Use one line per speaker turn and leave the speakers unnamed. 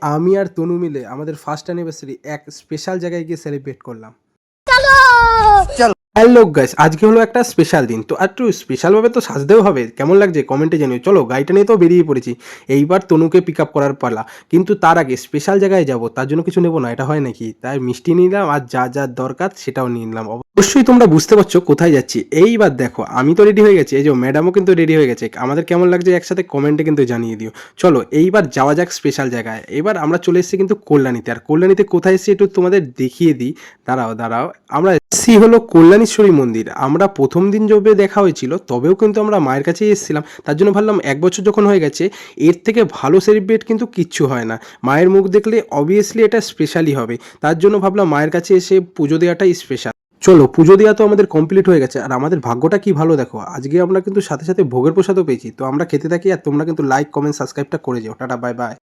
আমি আর তনু মিলে আমাদের ফার্স্ট অ্যানিভার্সারি এক স্পেশাল জায়গায় গিয়ে সেলিব্রেট করলাম। হ্যালো গাইস, আজকে হলো একটা স্পেশাল দিন, তো একটু স্পেশালভাবে তো সাজতেও হবে। কেমন লাগছে কমেন্টে জানিও। চলো গাড়িটা নিয়ে তো বেরিয়ে পড়েছি, এইবার তনুকে পিক আপ করার পালা। কিন্তু তার আগে স্পেশাল জায়গায় যাব, তার জন্য কিছু নেবো না, এটা হয় নাকি? তাই মিষ্টি নিলাম আর যা যা দরকার সেটাও নিয়ে নিলাম। অবশ্যই তোমরা বুঝতে পারছো কোথায় যাচ্ছি। এইবার দেখো আমি তো রেডি হয়ে গেছি, এই যে ম্যাডামও কিন্তু রেডি হয়ে গেছে। আমাদের কেমন লাগছে একসাথে কমেন্টে কিন্তু জানিয়ে দিও। চলো এইবার যাওয়া যাক স্পেশাল জায়গায়। এবার আমরা চলে এসেছি কিন্তু কল্যাণীতে। আর কল্যাণীতে কোথায় এসেছি একটু তোমাদের দেখিয়ে দিই। দাঁড়াও, আমরা এসেছি হলো কল্যাণীশ্বরী মন্দির। আমরা প্রথম দিন যবে দেখা হয়েছিল তবেও কিন্তু আমরা মায়ের কাছেই এসেছিলাম। তার জন্য ভাবলাম এক বছর যখন হয়ে গেছে, এর থেকে ভালো সেলিব্রেট কিন্তু কিচ্ছু হয় না। মায়ের মুখ দেখলে অবভিয়াসলি এটা স্পেশালই হবে। তার জন্য ভাবলাম মায়ের কাছে এসে পুজো দেওয়াটাই স্পেশাল। চলো পুজো দেওয়া তো আমাদের কমপ্লিট হয়ে গেছে, আর আমাদের ভাগ্যটা কি ভালো দেখো, আজকে আমরা কিন্তু সাথে সাথে ভোগের প্রসাদও পেয়েছি। তো আমরা খেতে থাকি, আর তোমরা কিন্তু লাইক কমেন্ট সাবস্ক্রাইবটা করে যাও। Tata, bye bye.